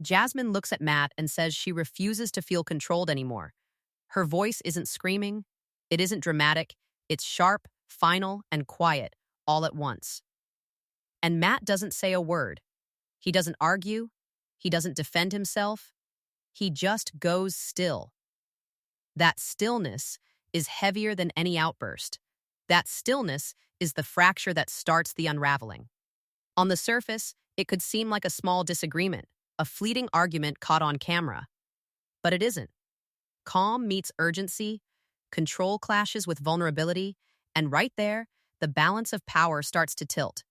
Jasmine looks at Matt and says she refuses to feel controlled anymore. Her voice isn't screaming, it isn't dramatic, it's sharp, final, and quiet, all at once. And Matt doesn't say a word. He doesn't argue, he doesn't defend himself, he just goes still. That stillness is heavier than any outburst. That stillness is the fracture that starts the unraveling. On the surface, it could seem like a small disagreement, a fleeting argument caught on camera. But it isn't. Calm meets urgency, control clashes with vulnerability, and right there, the balance of power starts to tilt.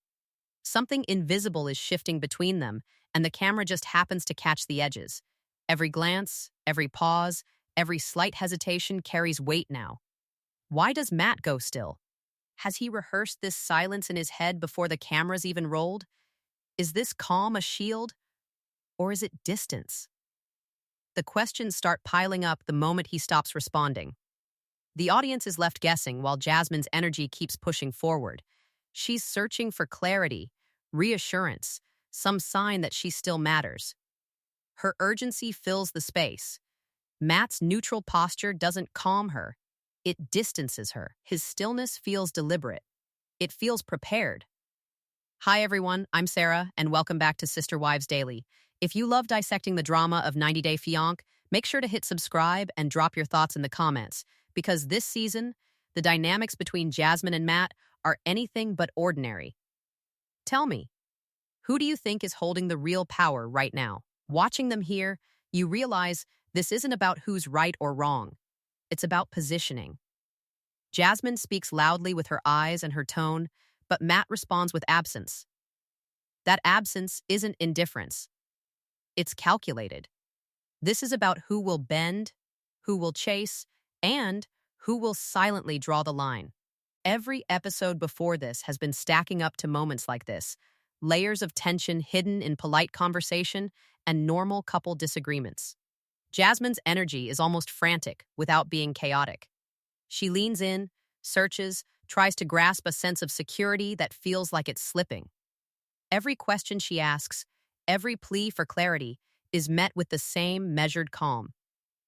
Something invisible is shifting between them, and the camera just happens to catch the edges. Every glance, every pause, every slight hesitation carries weight now. Why does Matt go still? Has he rehearsed this silence in his head before the cameras even rolled? Is this calm a shield, or is it distance? The questions start piling up the moment he stops responding. The audience is left guessing while Jasmine's energy keeps pushing forward. She's searching for clarity, reassurance, some sign that she still matters. Her urgency fills the space. Matt's neutral posture doesn't calm her. It distances her. His stillness feels deliberate. It feels prepared. Hi everyone, I'm Sarah, and welcome back to Sister Wives Daily. If you love dissecting the drama of 90 Day Fiancé, make sure to hit subscribe and drop your thoughts in the comments, because this season, the dynamics between Jasmine and Matt are anything but ordinary. Tell me, who do you think is holding the real power right now? Watching them here, you realize this isn't about who's right or wrong. It's about positioning. Jasmine speaks loudly with her eyes and her tone, but Matt responds with absence. That absence isn't indifference. It's calculated. This is about who will bend, who will chase, and who will silently draw the line. Every episode before this has been stacking up to moments like this, layers of tension hidden in polite conversation and normal couple disagreements. Jasmine's energy is almost frantic without being chaotic. She leans in, searches, tries to grasp a sense of security that feels like it's slipping. Every question she asks, every plea for clarity, is met with the same measured calm.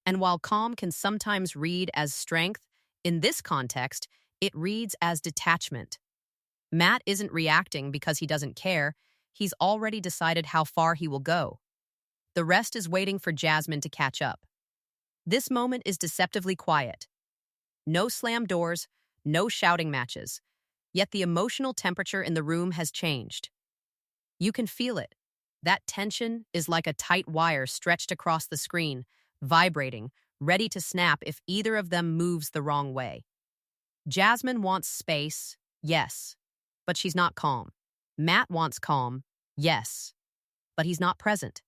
And while calm can sometimes read as strength, in this context, it reads as detachment. Matt isn't reacting because he doesn't care. He's already decided how far he will go. The rest is waiting for Jasmine to catch up. This moment is deceptively quiet. No slammed doors, no shouting matches. Yet the emotional temperature in the room has changed. You can feel it. That tension is like a tight wire stretched across the screen, vibrating, ready to snap if either of them moves the wrong way. Jasmine wants space, yes, but she's not calm. Matt wants calm, yes, but he's not present.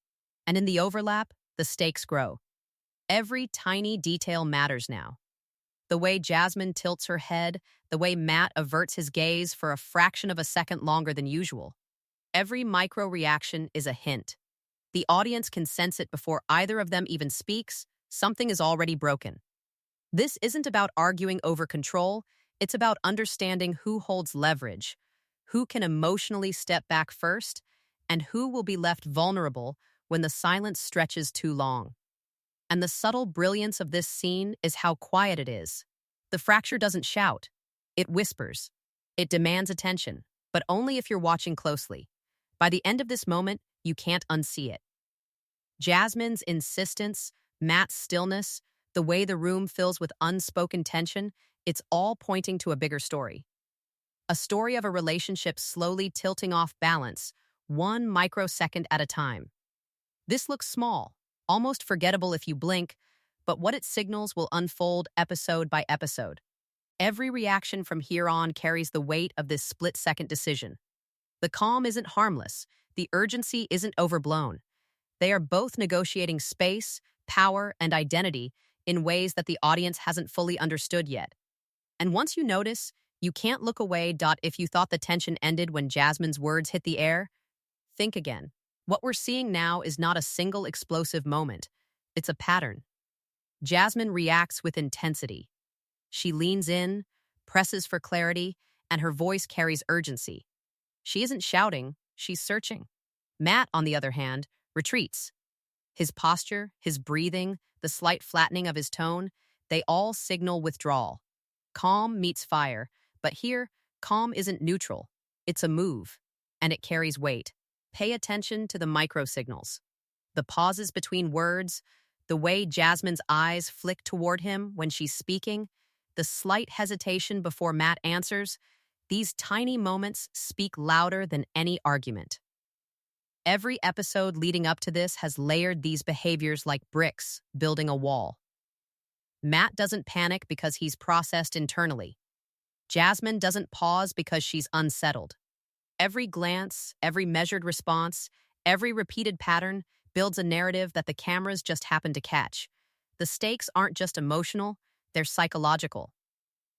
And in the overlap, the stakes grow. Every tiny detail matters now. The way Jasmine tilts her head, the way Matt averts his gaze for a fraction of a second longer than usual. Every micro-reaction is a hint. The audience can sense it before either of them even speaks. Something is already broken. This isn't about arguing over control. It's about understanding who holds leverage, who can emotionally step back first, and who will be left vulnerable when the silence stretches too long. And the subtle brilliance of this scene is how quiet it is. The fracture doesn't shout. It whispers. It demands attention, but only if you're watching closely. By the end of this moment, you can't unsee it. Jasmine's insistence, Matt's stillness, the way the room fills with unspoken tension, it's all pointing to a bigger story. A story of a relationship slowly tilting off balance, one microsecond at a time. This looks small, almost forgettable if you blink, but what it signals will unfold episode by episode. Every reaction from here on carries the weight of this split-second decision. The calm isn't harmless. The urgency isn't overblown. They are both negotiating space, power, and identity in ways that the audience hasn't fully understood yet. And once you notice, you can't look away. If you thought the tension ended when Jasmine's words hit the air, think again. What we're seeing now is not a single explosive moment. It's a pattern. Jasmine reacts with intensity. She leans in, presses for clarity, and her voice carries urgency. She isn't shouting, she's searching. Matt, on the other hand, retreats. His posture, his breathing, the slight flattening of his tone, they all signal withdrawal. Calm meets fire, but here, calm isn't neutral. It's a move, and it carries weight. Pay attention to the micro-signals. The pauses between words, the way Jasmine's eyes flick toward him when she's speaking, the slight hesitation before Matt answers, these tiny moments speak louder than any argument. Every episode leading up to this has layered these behaviors like bricks, building a wall. Matt doesn't panic because he's processed internally. Jasmine doesn't pause because she's unsettled. Every glance, every measured response, every repeated pattern builds a narrative that the cameras just happen to catch. The stakes aren't just emotional, they're psychological.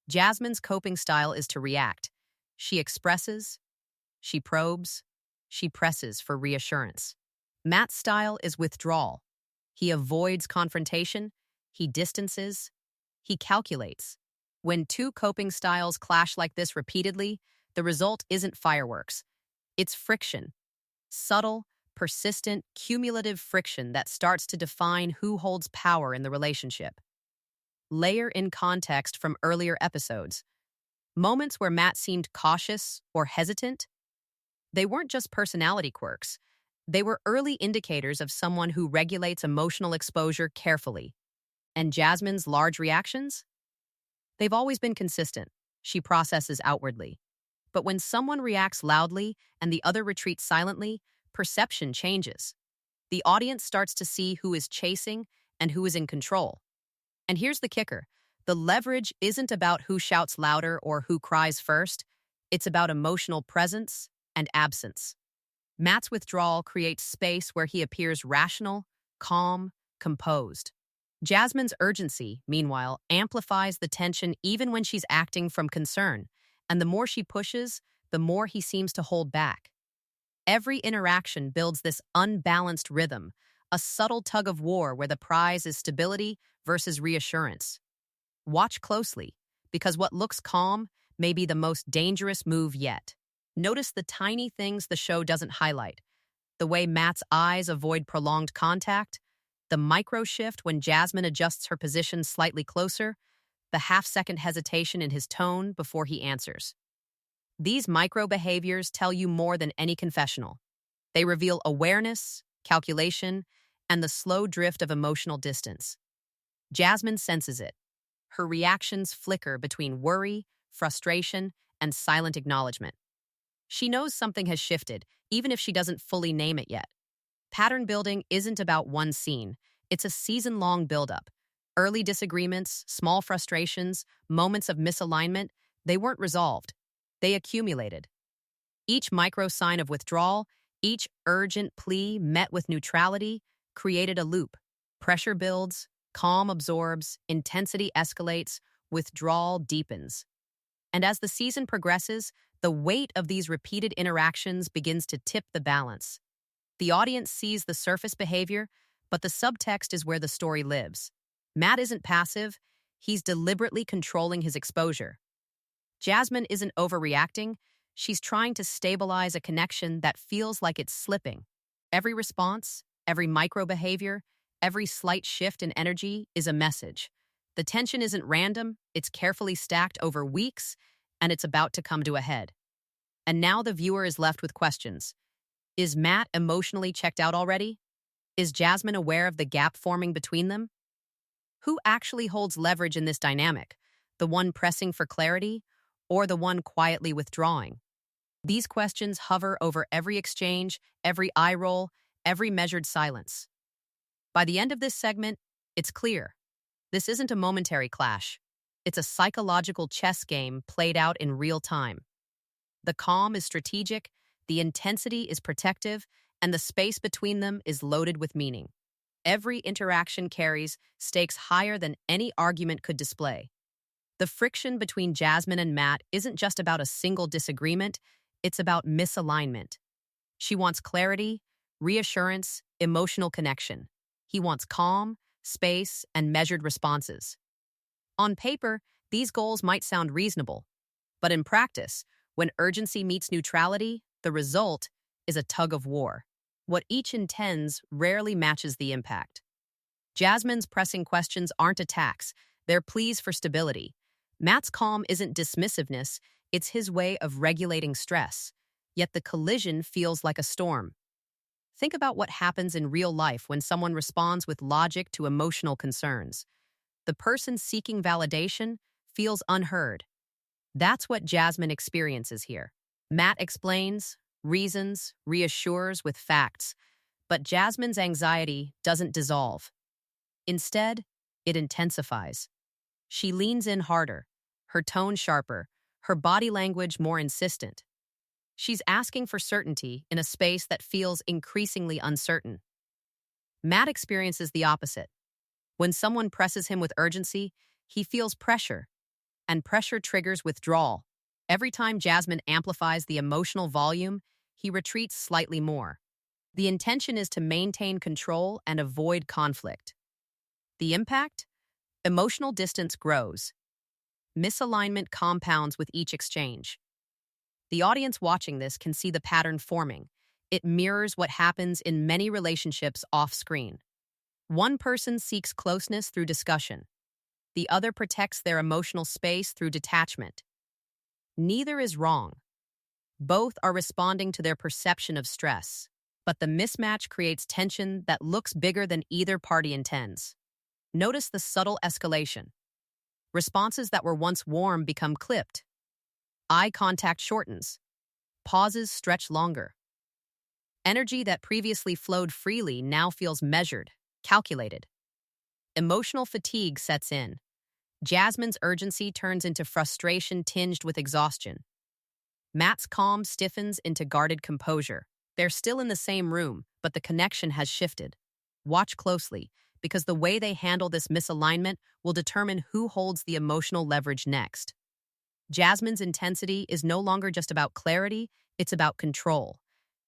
Jasmine's coping style is to react. She expresses, she probes, she presses for reassurance. Matt's style is withdrawal. He avoids confrontation, he distances, he calculates. When two coping styles clash like this repeatedly, the result isn't fireworks. It's friction. Subtle, persistent, cumulative friction that starts to define who holds power in the relationship. Layer in context from earlier episodes. Moments where Matt seemed cautious or hesitant, they weren't just personality quirks. They were early indicators of someone who regulates emotional exposure carefully. And Jasmine's large reactions? They've always been consistent. She processes outwardly. But when someone reacts loudly and the other retreats silently, perception changes. The audience starts to see who is chasing and who is in control. And here's the kicker. The leverage isn't about who shouts louder or who cries first. It's about emotional presence and absence. Matt's withdrawal creates space where he appears rational, calm, composed. Jasmine's urgency, meanwhile, amplifies the tension even when she's acting from concern, and the more she pushes, the more he seems to hold back. Every interaction builds this unbalanced rhythm, a subtle tug of war where the prize is stability versus reassurance. Watch closely, because what looks calm may be the most dangerous move yet. Notice the tiny things the show doesn't highlight. The way Matt's eyes avoid prolonged contact, the micro shift when Jasmine adjusts her position slightly closer, the half-second hesitation in his tone before he answers. These micro behaviors tell you more than any confessional. They reveal awareness, calculation, and the slow drift of emotional distance. Jasmine senses it. Her reactions flicker between worry, frustration, and silent acknowledgement. She knows something has shifted, even if she doesn't fully name it yet. Pattern building isn't about one scene. It's a season-long buildup. Early disagreements, small frustrations, moments of misalignment, they weren't resolved. They accumulated. Each micro sign of withdrawal, each urgent plea met with neutrality, created a loop. Pressure builds, calm absorbs, intensity escalates, withdrawal deepens. And as the season progresses, the weight of these repeated interactions begins to tip the balance. The audience sees the surface behavior, but the subtext is where the story lives. Matt isn't passive, he's deliberately controlling his exposure. Jasmine isn't overreacting, she's trying to stabilize a connection that feels like it's slipping. Every response, every micro behavior, every slight shift in energy is a message. The tension isn't random, it's carefully stacked over weeks, and it's about to come to a head. And now the viewer is left with questions. Is Matt emotionally checked out already? Is Jasmine aware of the gap forming between them? Who actually holds leverage in this dynamic? The one pressing for clarity, or the one quietly withdrawing? These questions hover over every exchange, every eye roll, every measured silence. By the end of this segment, it's clear. This isn't a momentary clash. It's a psychological chess game played out in real time. The calm is strategic, the intensity is protective, and the space between them is loaded with meaning. Every interaction carries stakes higher than any argument could display. The friction between Jasmine and Matt isn't just about a single disagreement, it's about misalignment. She wants clarity, reassurance, emotional connection. He wants calm, space, and measured responses. On paper, these goals might sound reasonable, but in practice, when urgency meets neutrality, the result is a tug of war. What each intends rarely matches the impact. Jasmine's pressing questions aren't attacks, they're pleas for stability. Matt's calm isn't dismissiveness, it's his way of regulating stress. Yet the collision feels like a storm. Think about what happens in real life when someone responds with logic to emotional concerns. The person seeking validation feels unheard. That's what Jasmine experiences here. Matt explains, reasons, reassures with facts, but Jasmine's anxiety doesn't dissolve. Instead, it intensifies. She leans in harder, her tone sharper, her body language more insistent. She's asking for certainty in a space that feels increasingly uncertain. Matt experiences the opposite. When someone presses him with urgency, he feels pressure, and pressure triggers withdrawal. Every time Jasmine amplifies the emotional volume, he retreats slightly more. The intention is to maintain control and avoid conflict. The impact? Emotional distance grows. Misalignment compounds with each exchange. The audience watching this can see the pattern forming. It mirrors what happens in many relationships off-screen. One person seeks closeness through discussion. The other protects their emotional space through detachment. Neither is wrong. Both are responding to their perception of stress. But the mismatch creates tension that looks bigger than either party intends. Notice the subtle escalation. Responses that were once warm become clipped. Eye contact shortens. Pauses stretch longer. Energy that previously flowed freely now feels measured, calculated. Emotional fatigue sets in. Jasmine's urgency turns into frustration tinged with exhaustion. Matt's calm stiffens into guarded composure. They're still in the same room, but the connection has shifted. Watch closely, because the way they handle this misalignment will determine who holds the emotional leverage next. Jasmine's intensity is no longer just about clarity, it's about control.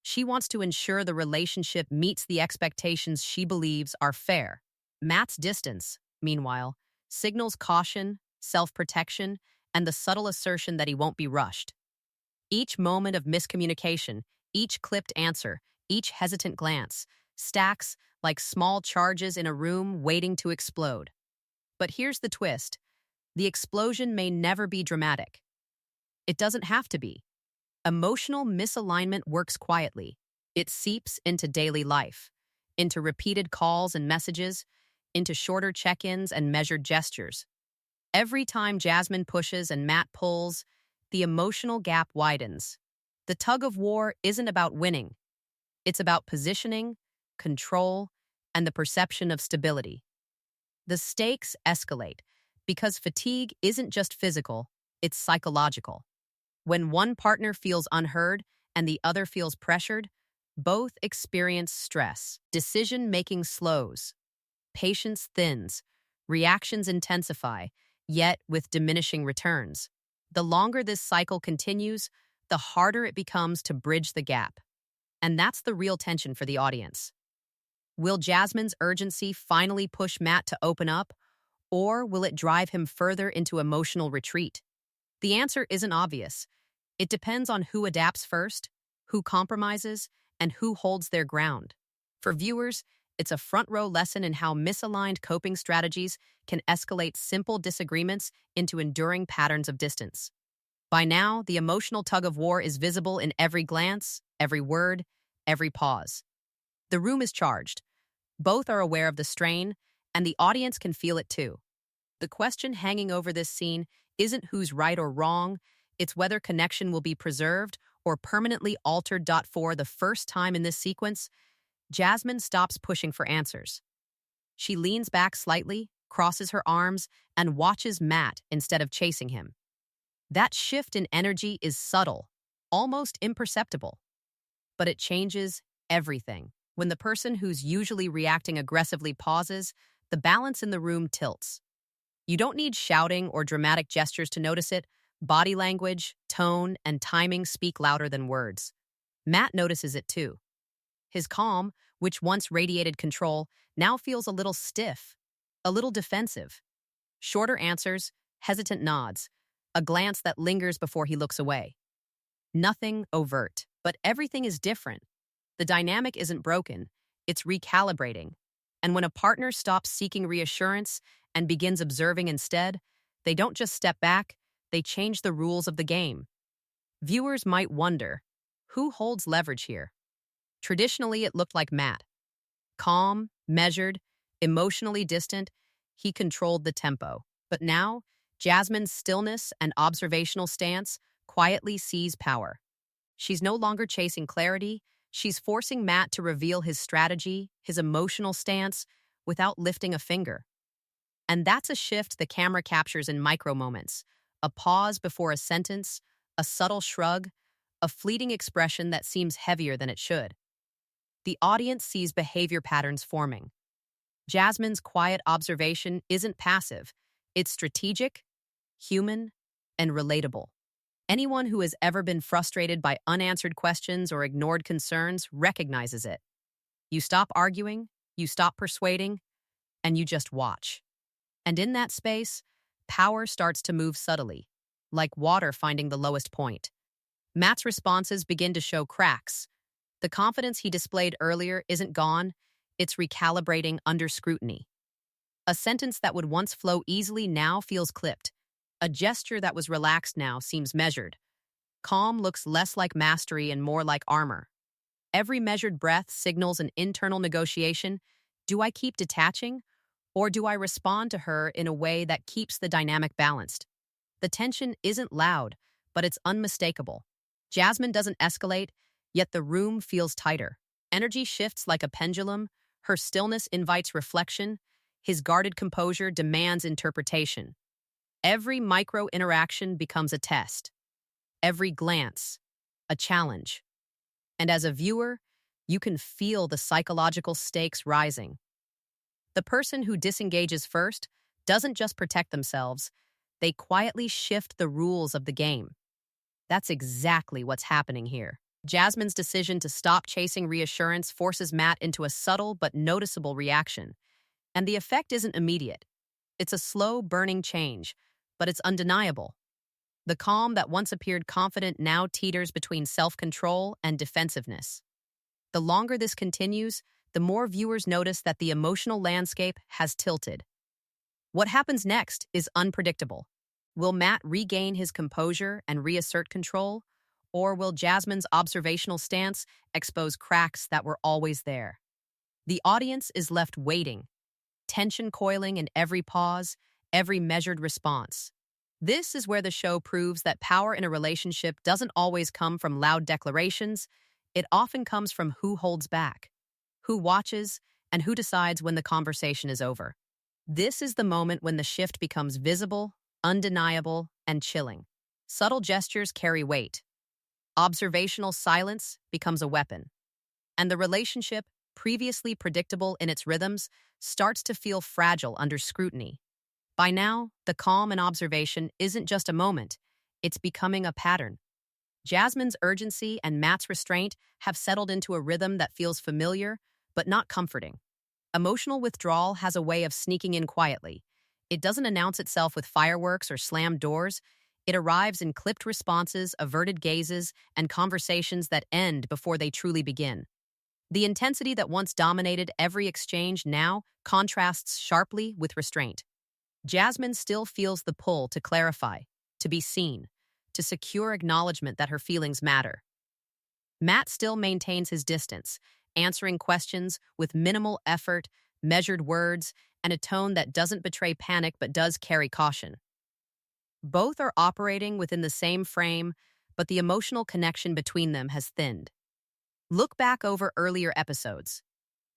She wants to ensure the relationship meets the expectations she believes are fair. Matt's distance, meanwhile, signals caution, self-protection, and the subtle assertion that he won't be rushed. Each moment of miscommunication, each clipped answer, each hesitant glance, stacks like small charges in a room waiting to explode. But here's the twist. The explosion may never be dramatic. It doesn't have to be. Emotional misalignment works quietly. It seeps into daily life, into repeated calls and messages, into shorter check-ins and measured gestures. Every time Jasmine pushes and Matt pulls, the emotional gap widens. The tug of war isn't about winning. It's about positioning, control, and the perception of stability. The stakes escalate because fatigue isn't just physical, it's psychological. When one partner feels unheard and the other feels pressured, both experience stress. Decision-making slows. Patience thins. Reactions intensify, yet with diminishing returns. The longer this cycle continues, the harder it becomes to bridge the gap. And that's the real tension for the audience. Will Jasmine's urgency finally push Matt to open up, or will it drive him further into emotional retreat? The answer isn't obvious. It depends on who adapts first, who compromises, and who holds their ground. For viewers, it's a front-row lesson in how misaligned coping strategies can escalate simple disagreements into enduring patterns of distance. By now, the emotional tug-of-war is visible in every glance, every word, every pause. The room is charged. Both are aware of the strain, and the audience can feel it too. The question hanging over this scene isn't who's right or wrong, it's whether connection will be preserved or permanently altered. For the first time in this sequence, Jasmine stops pushing for answers. She leans back slightly, crosses her arms, and watches Matt instead of chasing him. That shift in energy is subtle, almost imperceptible. But it changes everything. When the person who's usually reacting aggressively pauses, the balance in the room tilts. You don't need shouting or dramatic gestures to notice it. Body language, tone, and timing speak louder than words. Matt notices it too. His calm, which once radiated control, now feels a little stiff, a little defensive. Shorter answers, hesitant nods, a glance that lingers before he looks away. Nothing overt, but everything is different. The dynamic isn't broken, it's recalibrating. And when a partner stops seeking reassurance and begins observing instead, they don't just step back, they change the rules of the game. Viewers might wonder, who holds leverage here? Traditionally, it looked like Matt. Calm, measured, emotionally distant, he controlled the tempo. But now, Jasmine's stillness and observational stance quietly seize power. She's no longer chasing clarity, she's forcing Matt to reveal his strategy, his emotional stance, without lifting a finger. And that's a shift the camera captures in micro moments. A pause before a sentence, a subtle shrug, a fleeting expression that seems heavier than it should. The audience sees behavior patterns forming. Jasmine's quiet observation isn't passive, it's strategic, human, and relatable. Anyone who has ever been frustrated by unanswered questions or ignored concerns recognizes it. You stop arguing, you stop persuading, and you just watch. And in that space, power starts to move subtly, like water finding the lowest point. Matt's responses begin to show cracks. The confidence he displayed earlier isn't gone, it's recalibrating under scrutiny. A sentence that would once flow easily now feels clipped. A gesture that was relaxed now seems measured. Calm looks less like mastery and more like armor. Every measured breath signals an internal negotiation. Do I keep detaching? Or do I respond to her in a way that keeps the dynamic balanced? The tension isn't loud, but it's unmistakable. Jasmine doesn't escalate, yet the room feels tighter. Energy shifts like a pendulum, her stillness invites reflection, his guarded composure demands interpretation. Every micro-interaction becomes a test. Every glance, a challenge. And as a viewer, you can feel the psychological stakes rising. The person who disengages first doesn't just protect themselves, they quietly shift the rules of the game. That's exactly what's happening here. Jasmine's decision to stop chasing reassurance forces Matt into a subtle but noticeable reaction. And the effect isn't immediate. It's a slow, burning change, but it's undeniable. The calm that once appeared confident now teeters between self-control and defensiveness. The longer this continues, the more viewers notice that the emotional landscape has tilted. What happens next is unpredictable. Will Matt regain his composure and reassert control? Or will Jasmine's observational stance expose cracks that were always there? The audience is left waiting, tension coiling in every pause, every measured response. This is where the show proves that power in a relationship doesn't always come from loud declarations. It often comes from who holds back, who watches, and who decides when the conversation is over. This is the moment when the shift becomes visible, undeniable, and chilling. Subtle gestures carry weight. Observational silence becomes a weapon. And the relationship, previously predictable in its rhythms, starts to feel fragile under scrutiny. By now, the calm and observation isn't just a moment, it's becoming a pattern. Jasmine's urgency and Matt's restraint have settled into a rhythm that feels familiar, but not comforting. Emotional withdrawal has a way of sneaking in quietly. It doesn't announce itself with fireworks or slammed doors. It arrives in clipped responses, averted gazes, and conversations that end before they truly begin. The intensity that once dominated every exchange now contrasts sharply with restraint. Jasmine still feels the pull to clarify, to be seen, to secure acknowledgement that her feelings matter. Matt still maintains his distance, answering questions with minimal effort, measured words, and a tone that doesn't betray panic but does carry caution. Both are operating within the same frame, but the emotional connection between them has thinned. Look back over earlier episodes.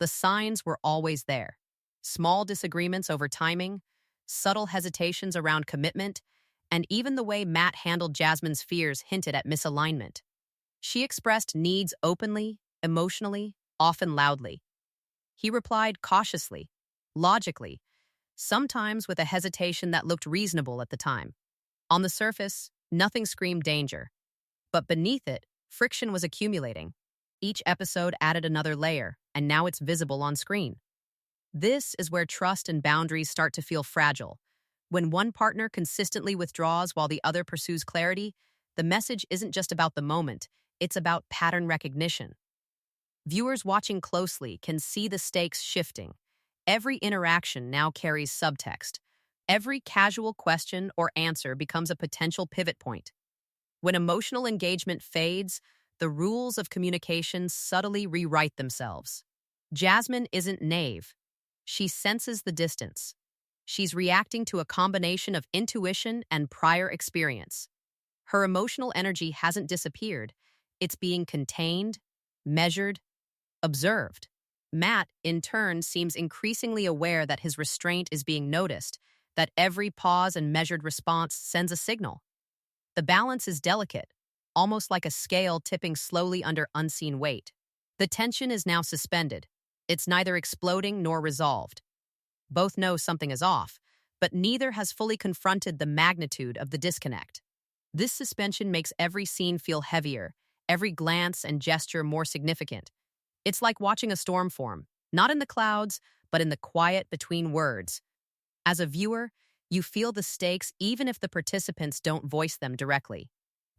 The signs were always there. Small disagreements over timing, subtle hesitations around commitment, and even the way Matt handled Jasmine's fears hinted at misalignment. She expressed needs openly, emotionally, often loudly. He replied cautiously, logically, sometimes with a hesitation that looked reasonable at the time. On the surface, nothing screamed danger. But beneath it, friction was accumulating. Each episode added another layer, and now it's visible on screen. This is where trust and boundaries start to feel fragile. When one partner consistently withdraws while the other pursues clarity, the message isn't just about the moment, it's about pattern recognition. Viewers watching closely can see the stakes shifting. Every interaction now carries subtext. Every casual question or answer becomes a potential pivot point. When emotional engagement fades, the rules of communication subtly rewrite themselves. Jasmine isn't naive. She senses the distance. She's reacting to a combination of intuition and prior experience. Her emotional energy hasn't disappeared. It's being contained, measured, observed. Matt, in turn, seems increasingly aware that his restraint is being noticed, that every pause and measured response sends a signal. The balance is delicate, almost like a scale tipping slowly under unseen weight. The tension is now suspended. It's neither exploding nor resolved. Both know something is off, but neither has fully confronted the magnitude of the disconnect. This suspension makes every scene feel heavier, every glance and gesture more significant. It's like watching a storm form, not in the clouds, but in the quiet between words. As a viewer, you feel the stakes even if the participants don't voice them directly.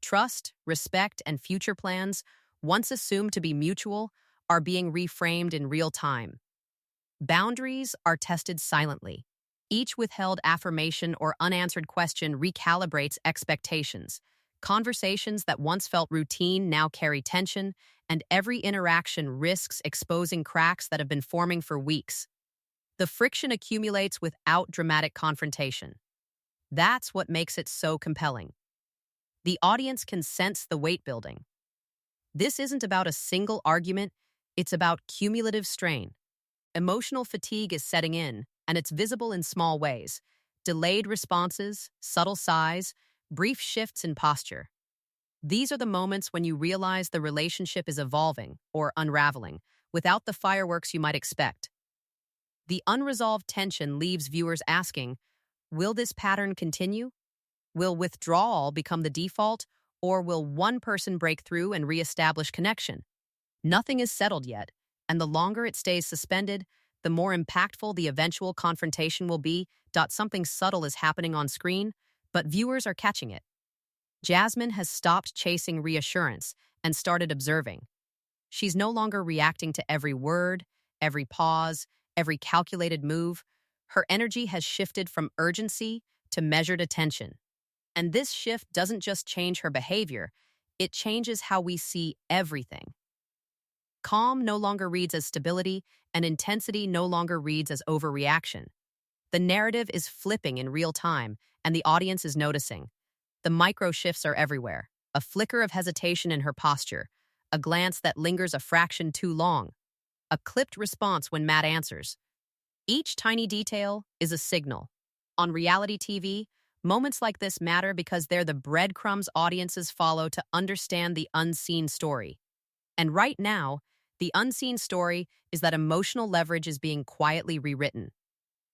Trust, respect, and future plans, once assumed to be mutual, are being reframed in real time. Boundaries are tested silently. Each withheld affirmation or unanswered question recalibrates expectations. Conversations that once felt routine now carry tension, and every interaction risks exposing cracks that have been forming for weeks. The friction accumulates without dramatic confrontation. That's what makes it so compelling. The audience can sense the weight building. This isn't about a single argument, it's about cumulative strain. Emotional fatigue is setting in, and it's visible in small ways. Delayed responses, subtle sighs, brief shifts in posture. These are the moments when you realize the relationship is evolving or unraveling, without the fireworks you might expect. The unresolved tension leaves viewers asking, will this pattern continue? Will withdrawal become the default, or will one person break through and reestablish connection? Nothing is settled yet, and the longer it stays suspended, the more impactful the eventual confrontation will be. Something subtle is happening on screen, but viewers are catching it. Jasmine has stopped chasing reassurance and started observing. She's no longer reacting to every word, every pause, every calculated move. Her energy has shifted from urgency to measured attention. And this shift doesn't just change her behavior, it changes how we see everything. Calm no longer reads as stability, and intensity no longer reads as overreaction. The narrative is flipping in real time, and the audience is noticing. The micro shifts are everywhere. A flicker of hesitation in her posture, a glance that lingers a fraction too long, a clipped response when Matt answers. Each tiny detail is a signal. On reality TV, moments like this matter because they're the breadcrumbs audiences follow to understand the unseen story. And right now, the unseen story is that emotional leverage is being quietly rewritten.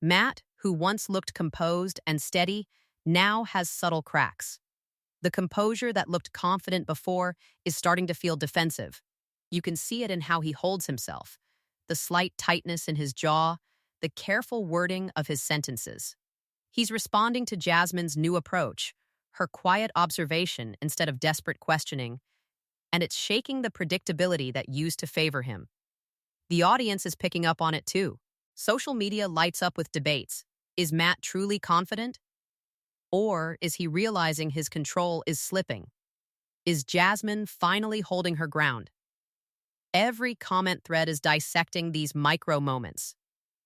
Matt, who once looked composed and steady, now has subtle cracks. The composure that looked confident before is starting to feel defensive. You can see it in how he holds himself, the slight tightness in his jaw, the careful wording of his sentences. He's responding to Jasmine's new approach, her quiet observation instead of desperate questioning, and it's shaking the predictability that used to favor him. The audience is picking up on it too. Social media lights up with debates. Is Matt truly confident? Or is he realizing his control is slipping? Is Jasmine finally holding her ground? Every comment thread is dissecting these micro moments.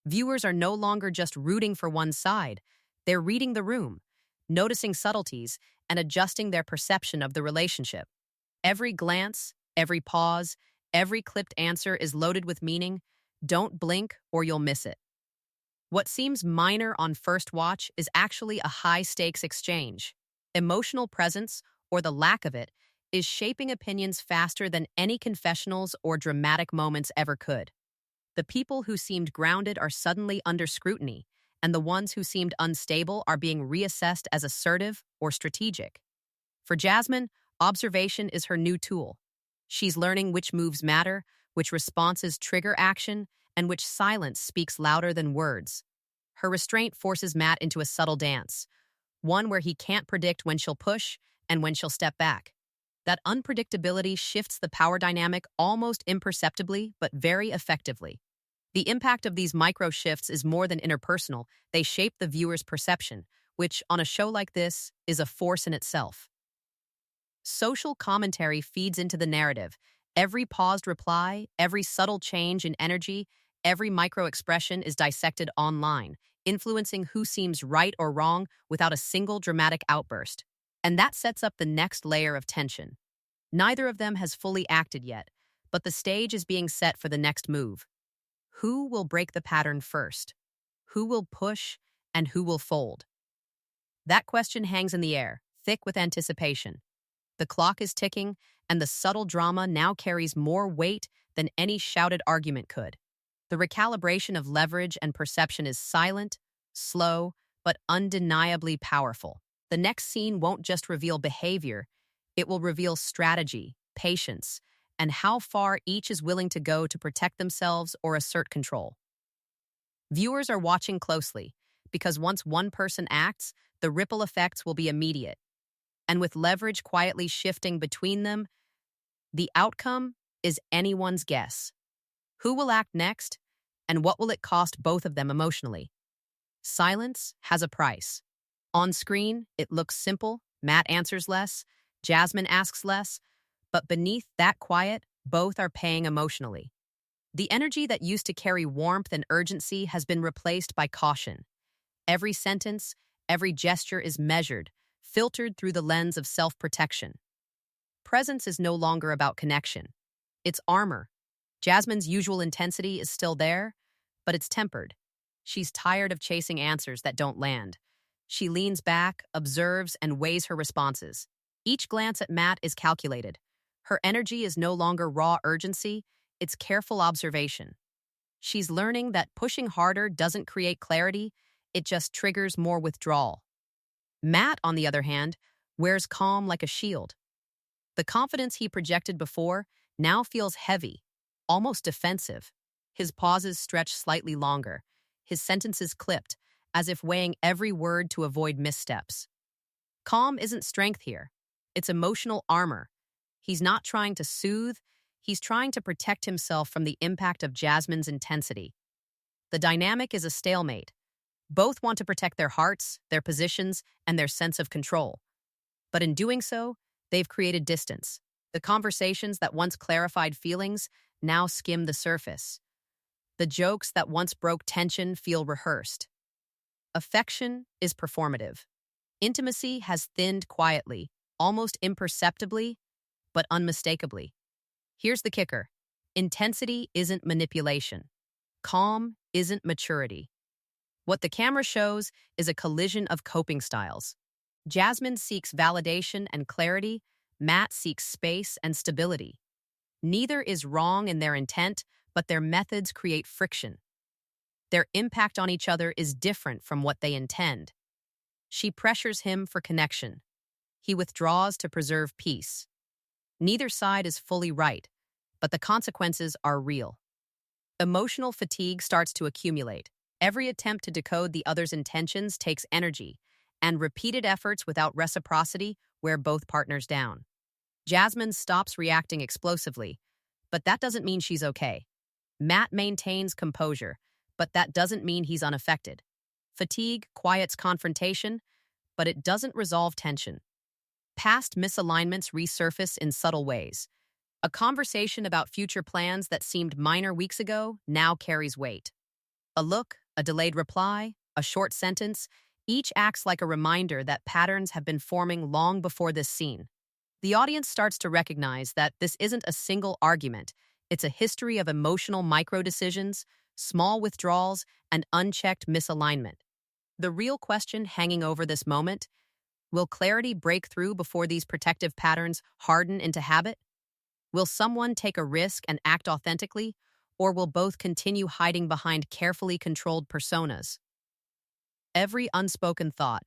Viewers are no longer just rooting for one side. They're reading the room, noticing subtleties, and adjusting their perception of the relationship. Every glance, every pause, every clipped answer is loaded with meaning. Don't blink or you'll miss it. What seems minor on first watch is actually a high-stakes exchange. Emotional presence, or the lack of it, is shaping opinions faster than any confessionals or dramatic moments ever could. The people who seemed grounded are suddenly under scrutiny, and the ones who seemed unstable are being reassessed as assertive or strategic. For Jasmine, observation is her new tool. She's learning which moves matter, which responses trigger action, and which silence speaks louder than words. Her restraint forces Matt into a subtle dance, one where he can't predict when she'll push and when she'll step back. That unpredictability shifts the power dynamic almost imperceptibly, but very effectively. The impact of these micro shifts is more than interpersonal, they shape the viewer's perception, which, on a show like this, is a force in itself. Social commentary feeds into the narrative. Every paused reply, every subtle change in energy, every micro expression is dissected online, influencing who seems right or wrong without a single dramatic outburst. And that sets up the next layer of tension. Neither of them has fully acted yet, but the stage is being set for the next move. Who will break the pattern first? Who will push and who will fold? That question hangs in the air, thick with anticipation. The clock is ticking, and the subtle drama now carries more weight than any shouted argument could. The recalibration of leverage and perception is silent, slow, but undeniably powerful. The next scene won't just reveal behavior, it will reveal strategy, patience, and how far each is willing to go to protect themselves or assert control. Viewers are watching closely, because once one person acts, the ripple effects will be immediate. And with leverage quietly shifting between them, the outcome is anyone's guess. Who will act next, and what will it cost both of them emotionally? Silence has a price. On screen, it looks simple. Matt answers less, Jasmine asks less, but beneath that quiet, both are paying emotionally. The energy that used to carry warmth and urgency has been replaced by caution. Every sentence, every gesture is measured, filtered through the lens of self-protection. Presence is no longer about connection. It's armor. Jasmine's usual intensity is still there, but it's tempered. She's tired of chasing answers that don't land. She leans back, observes, and weighs her responses. Each glance at Matt is calculated. Her energy is no longer raw urgency, it's careful observation. She's learning that pushing harder doesn't create clarity, it just triggers more withdrawal. Matt, on the other hand, wears calm like a shield. The confidence he projected before now feels heavy, almost defensive. His pauses stretch slightly longer, his sentences clipped, as if weighing every word to avoid missteps. Calm isn't strength here, it's emotional armor. He's not trying to soothe, he's trying to protect himself from the impact of Jasmine's intensity. The dynamic is a stalemate. Both want to protect their hearts, their positions, and their sense of control. But in doing so, they've created distance. The conversations that once clarified feelings now skim the surface. The jokes that once broke tension feel rehearsed. Affection is performative. Intimacy has thinned quietly, almost imperceptibly, but unmistakably. Here's the kicker. Intensity isn't manipulation. Calm isn't maturity. What the camera shows is a collision of coping styles. Jasmine seeks validation and clarity, Matt seeks space and stability. Neither is wrong in their intent, but their methods create friction. Their impact on each other is different from what they intend. She pressures him for connection. He withdraws to preserve peace. Neither side is fully right, but the consequences are real. Emotional fatigue starts to accumulate. Every attempt to decode the other's intentions takes energy, and repeated efforts without reciprocity wear both partners down. Jasmine stops reacting explosively, but that doesn't mean she's okay. Matt maintains composure, but that doesn't mean he's unaffected. Fatigue quiets confrontation, but it doesn't resolve tension. Past misalignments resurface in subtle ways. A conversation about future plans that seemed minor weeks ago now carries weight. A look, a delayed reply, a short sentence, each acts like a reminder that patterns have been forming long before this scene. The audience starts to recognize that this isn't a single argument, it's a history of emotional micro-decisions, small withdrawals, and unchecked misalignment. The real question hanging over this moment: will clarity break through before these protective patterns harden into habit? Will someone take a risk and act authentically, or will both continue hiding behind carefully controlled personas? Every unspoken thought,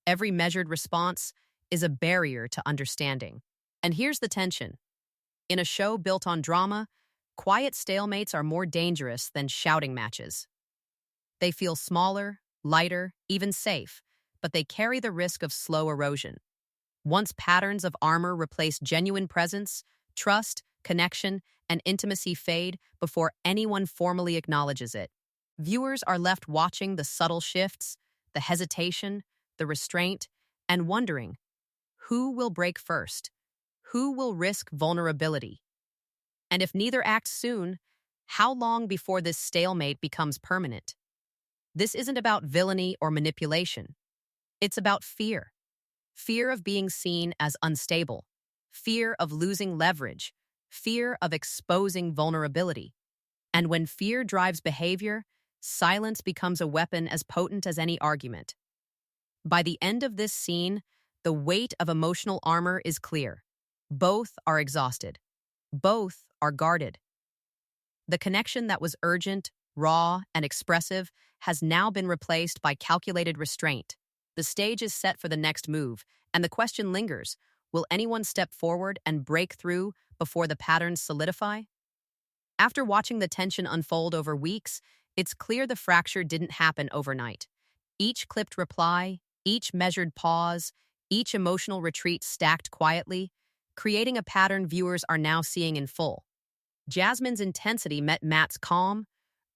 every measured response is a barrier to understanding. And here's the tension. In a show built on drama, quiet stalemates are more dangerous than shouting matches. They feel smaller, lighter, even safe, but they carry the risk of slow erosion. Once patterns of armor replace genuine presence, trust, connection, and intimacy fade before anyone formally acknowledges it. Viewers are left watching the subtle shifts, the hesitation, the restraint, and wondering, who will break first? Who will risk vulnerability? And if neither acts soon, how long before this stalemate becomes permanent? This isn't about villainy or manipulation. It's about fear. Fear of being seen as unstable, fear of losing leverage, fear of exposing vulnerability. And when fear drives behavior, silence becomes a weapon as potent as any argument. By the end of this scene, the weight of emotional armor is clear. Both are exhausted. Both are guarded. The connection that was urgent, raw, and expressive has now been replaced by calculated restraint. The stage is set for the next move, and the question lingers, will anyone step forward and break through before the patterns solidify? After watching the tension unfold over weeks, it's clear the fracture didn't happen overnight. Each clipped reply, each measured pause, each emotional retreat stacked quietly, creating a pattern viewers are now seeing in full. Jasmine's intensity met Matt's calm,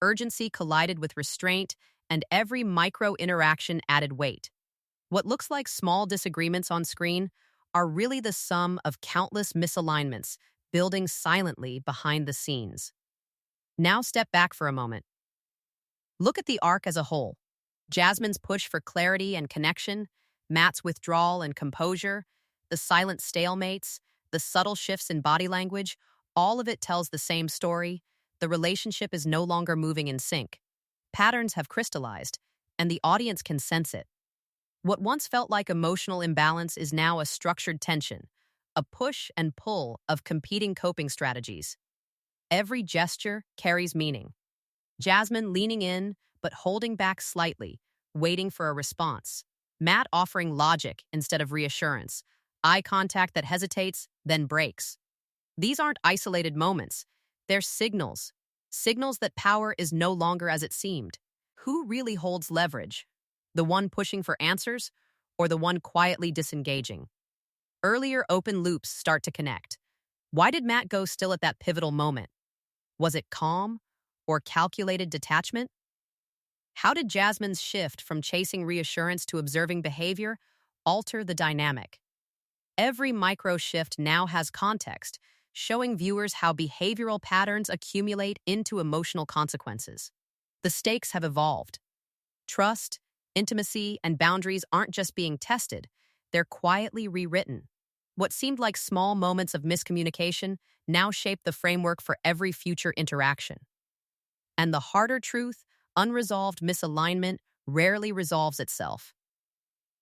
urgency collided with restraint, and every micro-interaction added weight. What looks like small disagreements on screen are really the sum of countless misalignments building silently behind the scenes. Now step back for a moment. Look at the arc as a whole. Jasmine's push for clarity and connection, Matt's withdrawal and composure, the silent stalemates, the subtle shifts in body language, all of it tells the same story. The relationship is no longer moving in sync. Patterns have crystallized, and the audience can sense it. What once felt like emotional imbalance is now a structured tension, a push and pull of competing coping strategies. Every gesture carries meaning. Jasmine leaning in, but holding back slightly, waiting for a response. Matt offering logic instead of reassurance. Eye contact that hesitates, then breaks. These aren't isolated moments. They're signals. Signals that power is no longer as it seemed. Who really holds leverage? The one pushing for answers, or the one quietly disengaging? Earlier open loops start to connect. Why did Matt go still at that pivotal moment? Was it calm or calculated detachment? How did Jasmine's shift from chasing reassurance to observing behavior alter the dynamic? Every micro shift now has context, showing viewers how behavioral patterns accumulate into emotional consequences. The stakes have evolved. Trust, intimacy, and boundaries aren't just being tested, they're quietly rewritten. What seemed like small moments of miscommunication now shape the framework for every future interaction. And the harder truth, unresolved misalignment rarely resolves itself.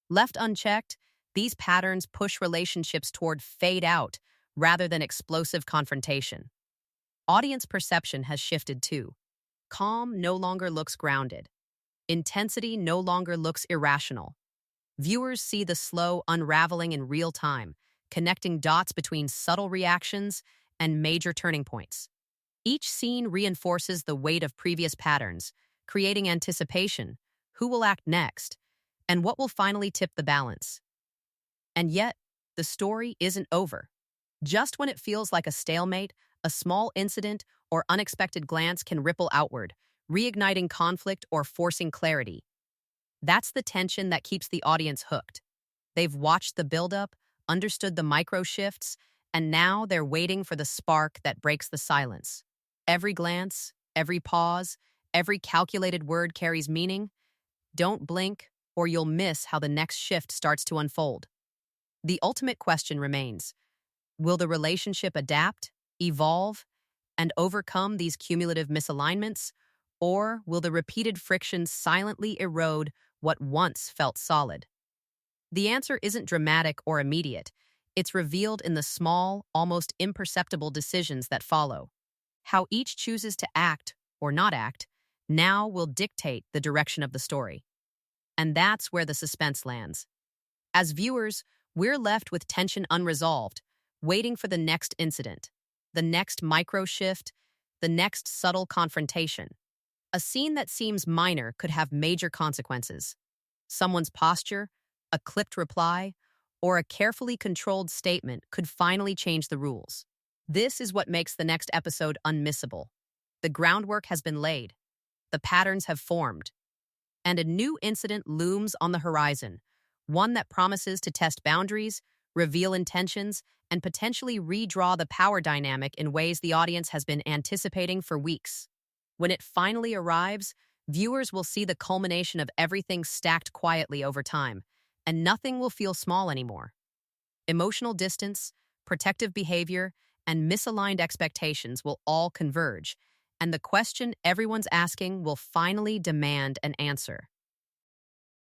Left unchecked, these patterns push relationships toward fade out rather than explosive confrontation. Audience perception has shifted too. Calm no longer looks grounded. Intensity no longer looks irrational. Viewers see the slow unraveling in real time, connecting dots between subtle reactions and major turning points. Each scene reinforces the weight of previous patterns, creating anticipation, who will act next, and what will finally tip the balance. And yet, the story isn't over. Just when it feels like a stalemate, a small incident or unexpected glance can ripple outward, reigniting conflict or forcing clarity. That's the tension that keeps the audience hooked. They've watched the buildup, understood the micro shifts, and now they're waiting for the spark that breaks the silence. Every glance, every pause, every calculated word carries meaning. Don't blink, or you'll miss how the next shift starts to unfold. The ultimate question remains, will the relationship adapt, evolve, and overcome these cumulative misalignments, or will the repeated frictions silently erode what once felt solid? The answer isn't dramatic or immediate. It's revealed in the small, almost imperceptible decisions that follow. How each chooses to act or not act now will dictate the direction of the story. And that's where the suspense lands. As viewers, we're left with tension unresolved, waiting for the next incident, the next micro shift, the next subtle confrontation. A scene that seems minor could have major consequences. Someone's posture, a clipped reply, or a carefully controlled statement could finally change the rules. This is what makes the next episode unmissable. The groundwork has been laid, the patterns have formed, and a new incident looms on the horizon, one that promises to test boundaries, reveal intentions, and potentially redraw the power dynamic in ways the audience has been anticipating for weeks. When it finally arrives, viewers will see the culmination of everything stacked quietly over time, and nothing will feel small anymore. Emotional distance, protective behavior, and misaligned expectations will all converge, and the question everyone's asking will finally demand an answer.